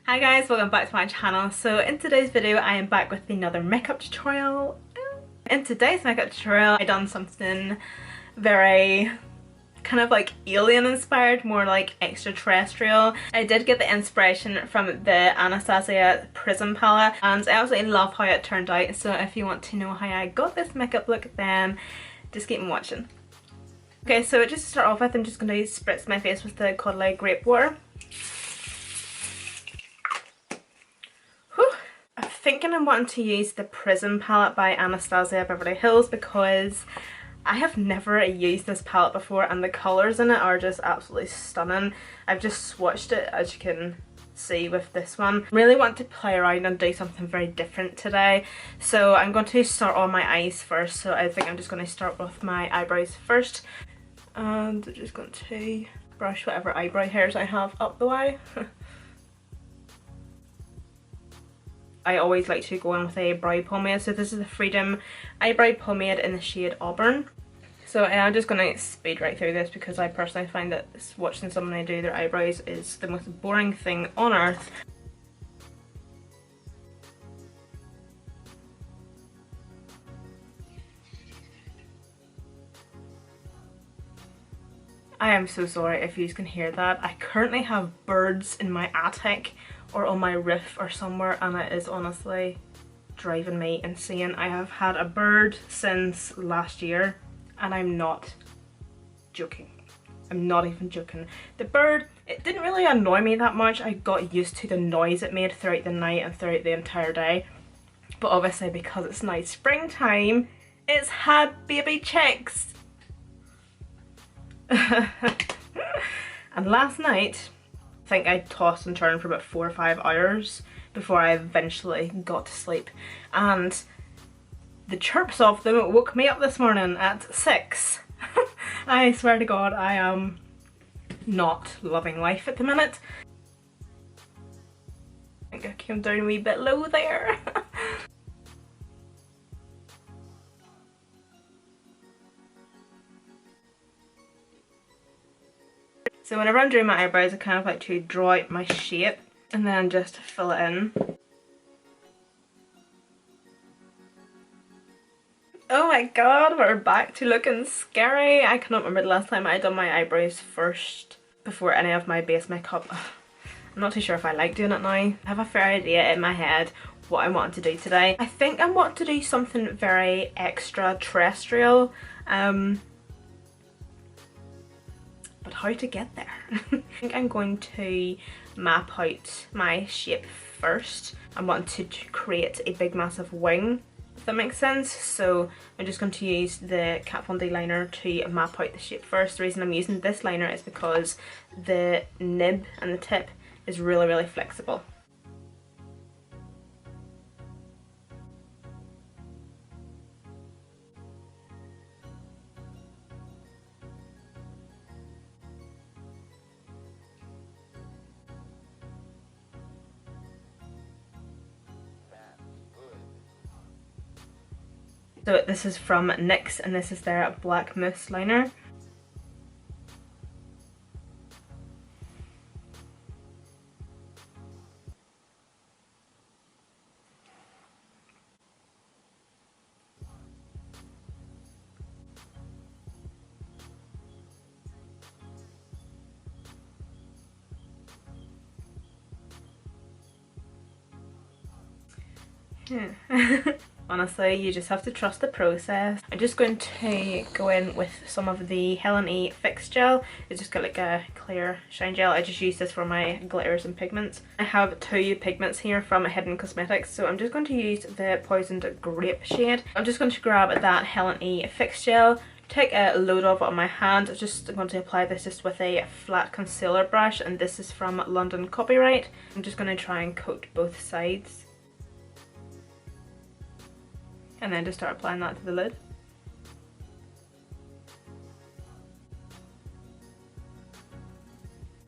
Hi guys, welcome back to my channel. So in today's video I am back with another makeup tutorial. In today's makeup tutorial I done something very kind of like alien inspired, more like extraterrestrial. I did get the inspiration from the Anastasia Prism palette and I absolutely love how it turned out. So if you want to know how I got this makeup look, then just keep watching. Okay, so just to start off with, I'm just going to spritz my face with the cuddly grape water. I'm thinking I'm wanting to use the Prism palette by Anastasia Beverly Hills because I have never used this palette before and the colours in it are just absolutely stunning. I've just swatched it, as you can see with this one. Really want to play around and do something very different today. So I'm going to start on my eyes first. So I think I'm just going to start with my eyebrows first. And I'm just going to brush whatever eyebrow hairs I have up the way. I always like to go in with a brow pomade, so this is the Freedom Eyebrow Pomade in the shade Auburn. So I'm just going to speed right through this because I personally find that watching someone do their eyebrows is the most boring thing on earth. I am so sorry if you can hear that. I currently have birds in my attic or on my roof or somewhere and it is honestly driving me insane. I have had a bird since last year and I'm not joking. I'm not even joking. The bird, it didn't really annoy me that much. I got used to the noise it made throughout the night and throughout the entire day. But obviously because it's now springtime, it's had baby chicks. And last night, I think I tossed and turned for about 4 or 5 hours before I eventually got to sleep. And the chirps of them woke me up this morning at 6. I swear to God, I am not loving life at the minute. I think I came down a wee bit low there. So whenever I'm doing my eyebrows, I kind of like to draw out my shape and then just fill it in. Oh my god, we're back to looking scary. I cannot remember the last time I done my eyebrows first before any of my base makeup. I'm not too sure if I like doing it now. I have a fair idea in my head what I want to do today. I think I want to do something very extra-terrestrial. But how to get there? I think I'm going to map out my shape first. I want to create a big massive wing, if that makes sense. So I'm just going to use the Kat Von D liner to map out the shape first. The reason I'm using this liner is because the nib and the tip is really flexible. So this is from Nyx and this is their Black Mousse Liner. Honestly, you just have to trust the process. I'm just going to go in with some of the Helen E Fix Gel. It's just got like a clear shine gel. I just use this for my glitters and pigments. I have 2 pigments here from Hidden Cosmetics, so I'm just going to use the Poisoned Grape shade. I'm just going to grab that Helen E Fix Gel, take a load of it on my hand. I'm just going to apply this just with a flat concealer brush, and this is from London Copyright. I'm just going to try and coat both sides. And then just start applying that to the lid.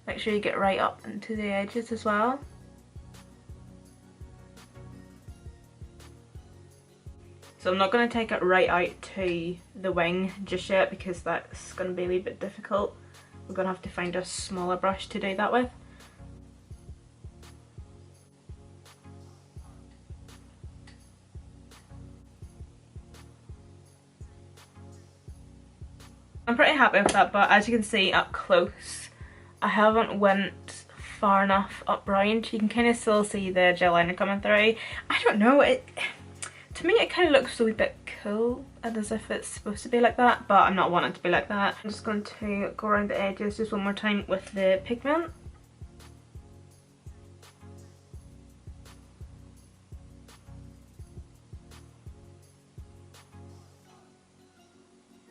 Make sure you get right up into the edges as well. So I'm not going to take it right out to the wing just yet because that's going to be a wee bit difficult. We're going to have to find a smaller brush to do that with. I'm pretty happy with that, but as you can see up close, I haven't went far enough up round. You can kind of still see the gel liner coming through. I don't know, to me it kind of looks a wee bit cool and as if it's supposed to be like that, but I'm not wanting it to be like that. I'm just going to go around the edges just one more time with the pigment.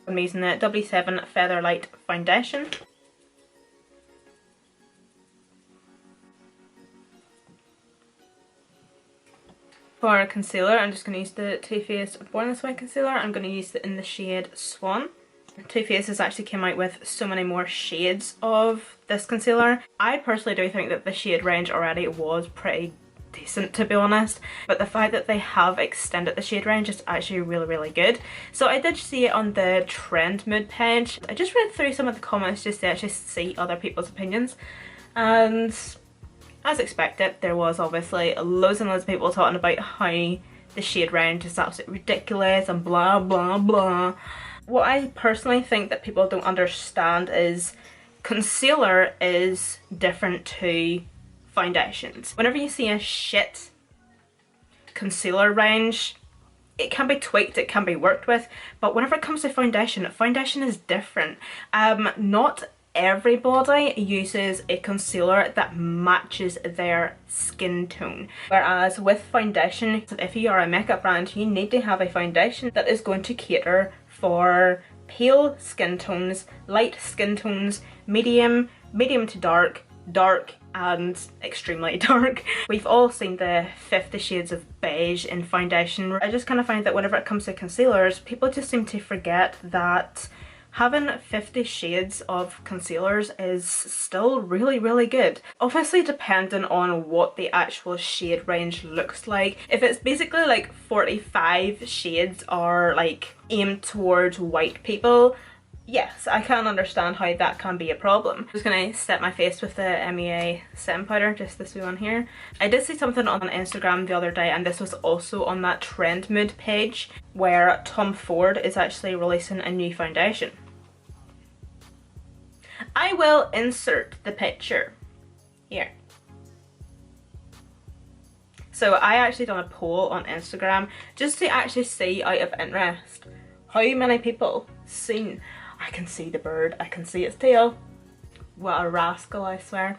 I'm using the W7 Featherlight foundation. For concealer, I'm just going to use the Too Faced Born This Way concealer. I'm going to use it in the shade Swan. Too Faced has actually come out with so many more shades of this concealer. I personally do think that the shade range already was pretty decent, to be honest, but the fact that they have extended the shade range is actually really good. So I did see it on the Trend Mood page. I just read through some of the comments just to actually see other people's opinions, and as expected, there was obviously loads and loads of people talking about how the shade range is absolutely ridiculous and blah blah blah. What I personally think that people don't understand is concealer is different to foundations. Whenever you see a shit concealer range, it can be tweaked, it can be worked with, but whenever it comes to foundation, foundation is different. Not everybody uses a concealer that matches their skin tone, whereas with foundation, if you are a makeup brand, you need to have a foundation that is going to cater for pale skin tones, light skin tones, medium to dark, dark and extremely dark. We've all seen the 50 Shades of Beige in foundation. I just kind of find that whenever it comes to concealers, people just seem to forget that having 50 shades of concealers is still really good. Obviously depending on what the actual shade range looks like. If it's basically like 45 shades are like aimed towards white people, yes, I can understand how that can be a problem. I'm just going to set my face with the MEA setting powder, just this wee one here. I did see something on Instagram the other day, and this was also on that Trend Mood page, where Tom Ford is actually releasing a new foundation. I will insert the picture here. So I actually done a poll on Instagram just to actually see, out of interest, how many people seen. I can see the bird, I can see its tail. What a rascal, I swear.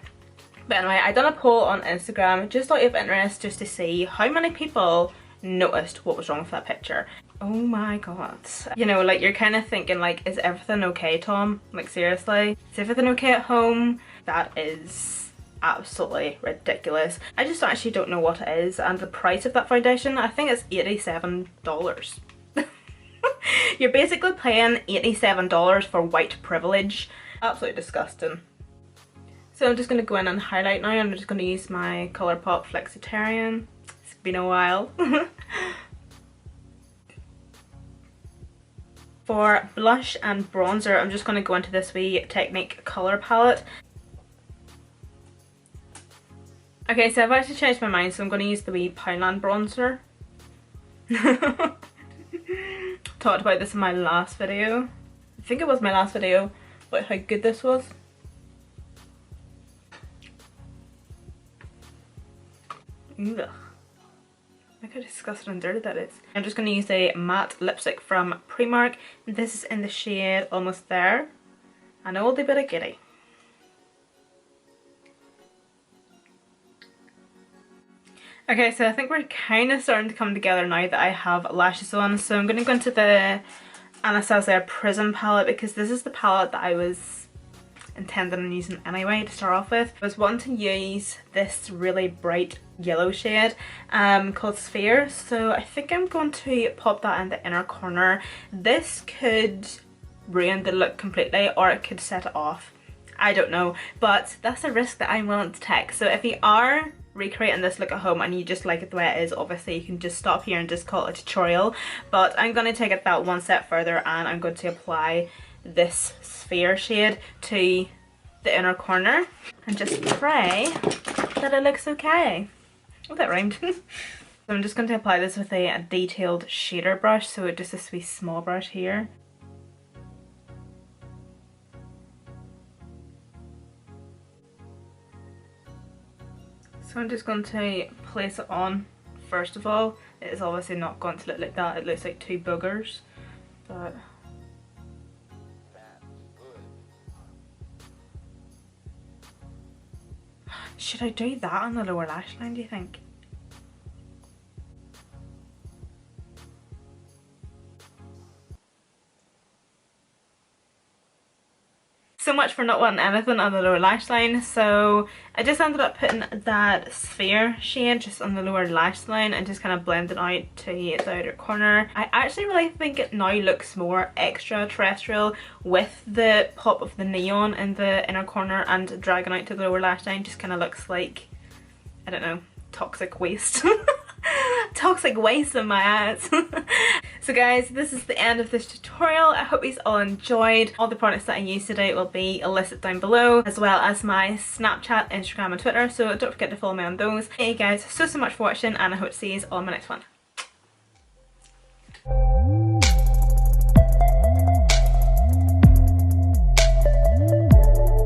But anyway, I done a poll on Instagram just out of interest, just to see how many people noticed what was wrong with that picture. Oh my god. You know, like, you're kind of thinking like, is everything okay, Tom? Like, seriously? Is everything okay at home? That is absolutely ridiculous. I just actually don't know what it is, and the price of that foundation, I think it's $87. You're basically paying $87 for white privilege. Absolutely disgusting. So I'm just going to go in and highlight now. I'm just going to use my Colourpop Flexitarian. It's been a while. For blush and bronzer, I'm just going to go into this wee Technique colour palette. Okay, so I've actually changed my mind, so I'm going to use the wee Poundland bronzer. Talked about this in my last video. I think it was my last video about how good this was. Ugh. Look how disgusting and dirty that is. I'm just going to use a matte lipstick from Primark. This is in the shade Almost There. An oldie bit of goodie. Okay, so I think we're kind of starting to come together now that I have lashes on. So I'm going to go into the Anastasia Prism palette, because this is the palette that I was intending on using anyway to start off with. I was wanting to use this really bright yellow shade called Sphere, so I think I'm going to pop that in the inner corner. This could ruin the look completely, or it could set it off. I don't know, but that's a risk that I'm willing to take. So if you are recreating this look at home and you just like it the way it is, obviously you can just stop here and just call it a tutorial, but I'm going to take it that one step further, and I'm going to apply this Sphere shade to the inner corner and just pray that it looks okay. Oh, that rhymed. So I'm just going to apply this with a detailed shader brush, so just this wee small brush here. So I'm just going to place it on first of all. It is obviously not going to look like that, it looks like two boogers, but should I do that on the lower lash line, do you think? So much for not wanting anything on the lower lash line, so I just ended up putting that sphere shade just on the lower lash line and just kind of blend it out to the outer corner. I actually really think it now looks more extra-terrestrial with the pop of the neon in the inner corner and dragging out to the lower lash line. Just kind of looks like, I don't know, toxic waste. Toxic waste in my eyes. So guys, this is the end of this tutorial. I hope you all enjoyed. All the products that I used today will be listed down below, as well as my Snapchat, Instagram and Twitter, so don't forget to follow me on those. Thank you guys so much for watching, and I hope to see you all in my next one.